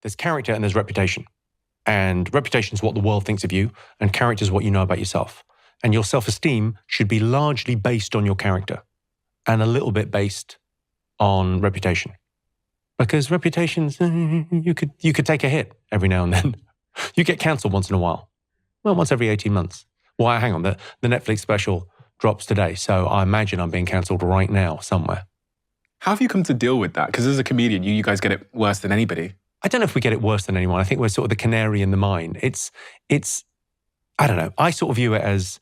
There's character and there's reputation. And reputation is what the world thinks of you, and character is what you know about yourself. And your self-esteem should be largely based on your character and a little bit based on reputation. Because reputations, you could take a hit every now and then. You get cancelled once in a while. Well, once every 18 months. Well, hang on, the Netflix special drops today, so I imagine I'm being cancelled right now somewhere. How have you come to deal with that? Because as a comedian, you guys get it worse than anybody. I don't know if we get it worse than anyone. I think we're sort of the canary in the mine. It's I don't know. I sort of view it as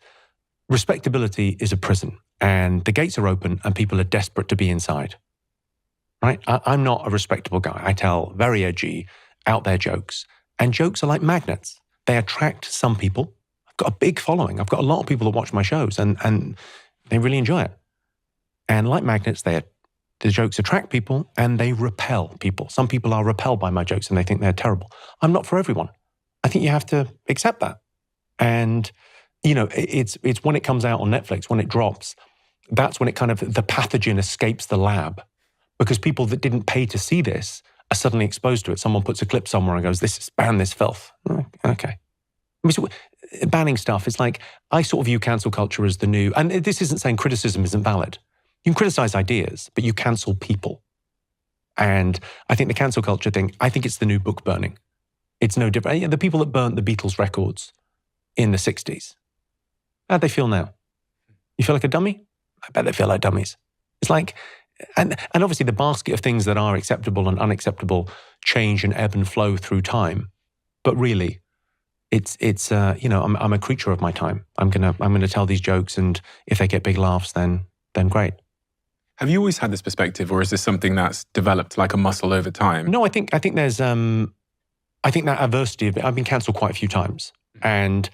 respectability is a prison, and the gates are open and people are desperate to be inside. Right? I'm not a respectable guy. I tell very edgy, out there jokes, and jokes are like magnets. They attract some people. I've got a big following. I've got a lot of people that watch my shows, and they really enjoy it. And like magnets, the jokes attract people and they repel people. Some people are repelled by my jokes and they think they're terrible. I'm not for everyone. I think you have to accept that. And, you know, it's when it comes out on Netflix, when it drops, that's when it kind of, the pathogen escapes the lab. Because people that didn't pay to see this are suddenly exposed to it. Someone puts a clip somewhere and goes, ban this filth. Okay. I mean, so banning stuff, it's like, I sort of view cancel culture as the new, and this isn't saying criticism isn't valid. You can criticize ideas, but you cancel people. And I think the cancel culture thing, I think it's the new book burning. It's no different. The people that burnt the Beatles records in the 60s, how'd they feel now? You feel like a dummy? I bet they feel like dummies. It's like, and obviously the basket of things that are acceptable and unacceptable change and ebb and flow through time. But really, it's you know, I'm a creature of my time. I'm gonna tell these jokes, and if they get big laughs, then great. Have you always had this perspective, or is this something that's developed like a muscle over time? No, I think there's I think that adversity of it, I've been cancelled quite a few times, and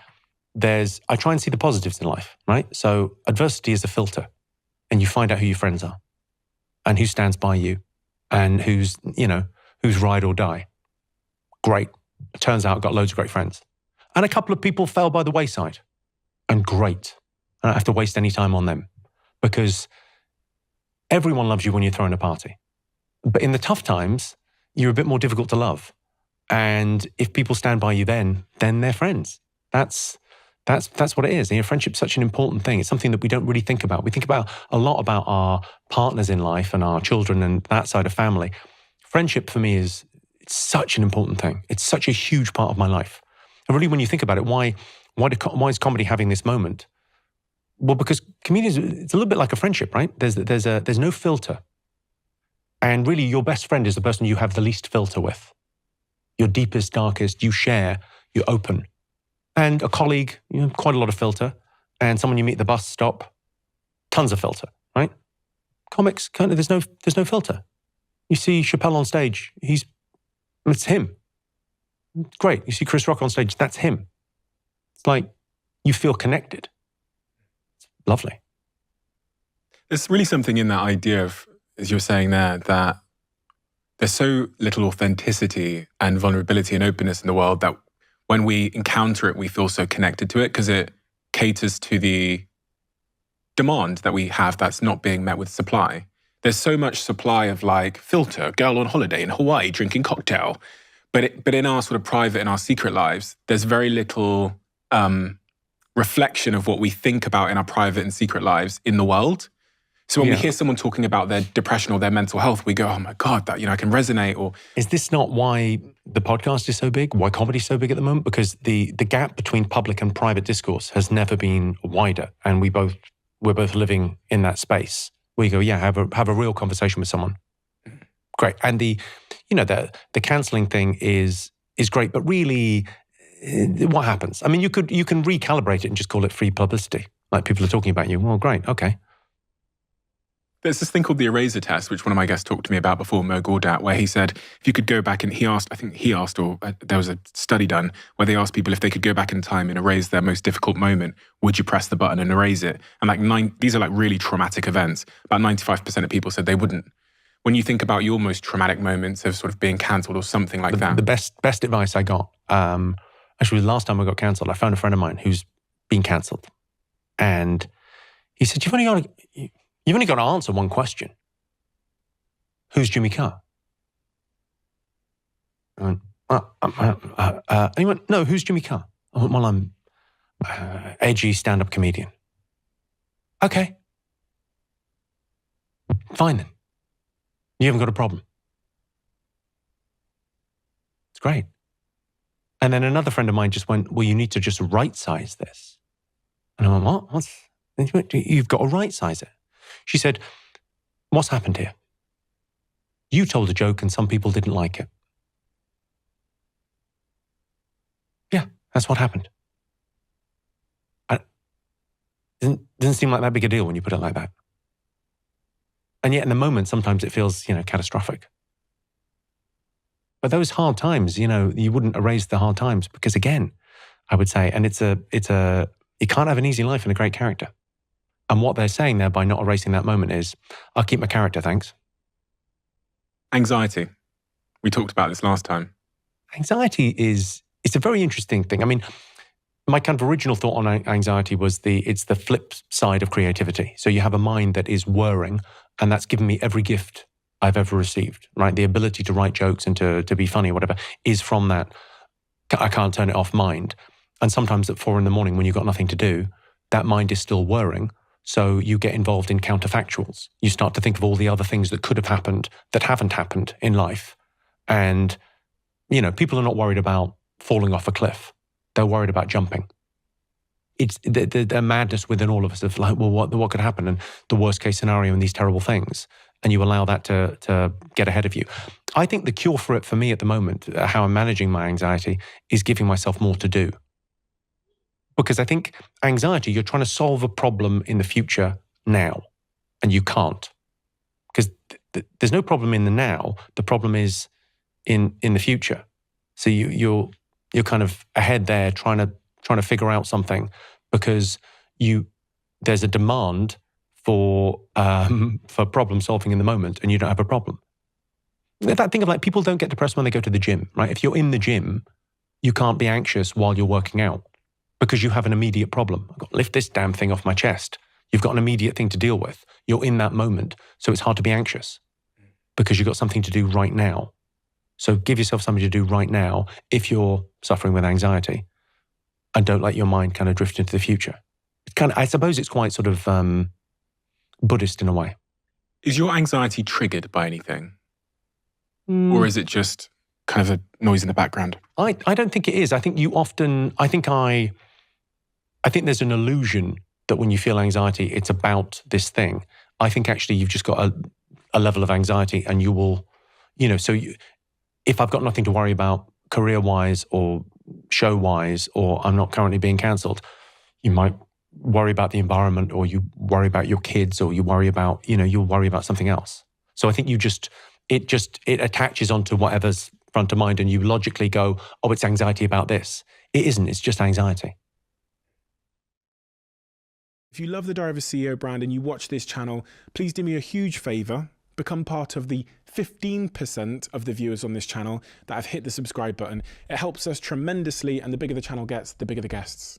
I try and see the positives in life, right? So adversity is a filter, and you find out who your friends are, and who stands by you, and who's ride or die. Great. It turns out I've got loads of great friends. And a couple of people fell by the wayside. And great. I don't have to waste any time on them. Because everyone loves you when you're throwing a party. But in the tough times, you're a bit more difficult to love. And if people stand by you then they're friends. That's what it is. And friendship's such an important thing. It's something that we don't really think about. We think about a lot about our partners in life and our children and that side of family. Friendship for me it's such an important thing. It's such a huge part of my life. And really, when you think about it, why is comedy having this moment? Well, because comedians, it's a little bit like a friendship, right? There's no filter. And really, your best friend is the person you have the least filter with. Your deepest, darkest, you share, you're open. And a colleague, quite a lot of filter. And someone you meet at the bus stop, tons of filter, right? Comics, kind of, there's no filter. You see Chappelle on stage, it's him. Great. You see Chris Rock on stage, that's him. It's like you feel connected. It's lovely. There's really something in that idea of, as you were saying there, that there's so little authenticity and vulnerability and openness in the world that when we encounter it, we feel so connected to it because it caters to the demand that we have that's not being met with supply. There's so much supply of like filter, girl on holiday in Hawaii drinking cocktail. But in our sort of private and our secret lives, there's very little reflection of what we think about in our private and secret lives in the world. So when we hear someone talking about their depression or their mental health, we go, oh my God, that, I can resonate. Or is this not why the podcast is so big? Why comedy is so big at the moment? Because the gap between public and private discourse has never been wider. And we're both living in that space. We go, have a real conversation with someone. Great. And the cancelling thing is great, but really, what happens? I mean, you can recalibrate it and just call it free publicity. Like people are talking about you. Well, great. Okay. There's this thing called the eraser test, which one of my guests talked to me about before, Mo Gordat, where he said, if you could go back and there was a study done where they asked people if they could go back in time and erase their most difficult moment, would you press the button and erase it? And these are like really traumatic events. About 95% of people said they wouldn't. When you think about your most traumatic moments of sort of being cancelled or something like that. The best advice I got, actually the last time I got cancelled, I found a friend of mine who's been cancelled. And he said, you've only got to answer one question. Who's Jimmy Carr? I went, And he went, no, who's Jimmy Carr? I went, well, I'm edgy stand-up comedian. Okay. Fine then. You haven't got a problem. It's great. And then another friend of mine just went, well, you need to just right-size this. And I went, what? You've got to right-size it. She said, what's happened here? You told a joke and some people didn't like it. Yeah, that's what happened. Didn't seem like that big a deal when you put it like that. And yet in the moment, sometimes it feels, catastrophic. But those hard times, you wouldn't erase the hard times because, again, I would say, and you can't have an easy life and a great character. And what they're saying there by not erasing that moment is, I'll keep my character, thanks. Anxiety. We talked about this last time. Anxiety it's a very interesting thing. I mean, my kind of original thought on anxiety was it's the flip side of creativity. So you have a mind that is whirring, and that's given me every gift I've ever received, right? The ability to write jokes and to be funny or whatever is from that I can't turn it off mind. And sometimes at 4 a.m, when you've got nothing to do, that mind is still whirring. So you get involved in counterfactuals. You start to think of all the other things that could have happened that haven't happened in life. And, people are not worried about falling off a cliff. They're worried about jumping. It's the madness within all of us of like, well, what could happen? And the worst case scenario and these terrible things. And you allow that to get ahead of you. I think the cure for it for me at the moment, how I'm managing my anxiety, is giving myself more to do. Because I think anxiety, you're trying to solve a problem in the future now, and you can't. Because there's no problem in the now. The problem is in the future. So you're kind of ahead there trying to figure out something because there's a demand for problem solving in the moment, and you don't have a problem. That thing of like people don't get depressed when they go to the gym, right? If you're in the gym, you can't be anxious while you're working out because you have an immediate problem. I've got to lift this damn thing off my chest. You've got an immediate thing to deal with. You're in that moment, so it's hard to be anxious because you've got something to do right now. So give yourself something to do right now if you're suffering with anxiety, and don't let your mind kind of drift into the future. I suppose it's quite sort of Buddhist in a way. Is your anxiety triggered by anything? Or is it just kind of a noise in the background? I don't think it is. I think I think there's an illusion that when you feel anxiety, it's about this thing. I think actually you've just got a level of anxiety, and you will, if I've got nothing to worry about career-wise or show-wise, or I'm not currently being cancelled, you might worry about the environment, or you worry about your kids, or you worry about, you'll worry about something else. So I think it attaches onto whatever's front of mind, and you logically go, oh, it's anxiety about this. It isn't, it's just anxiety. If you love the Diary of a CEO brand and you watch this channel, please do me a huge favor. Become part of the 15% of the viewers on this channel that have hit the subscribe button. It helps us tremendously, and the bigger the channel gets, the bigger the guests.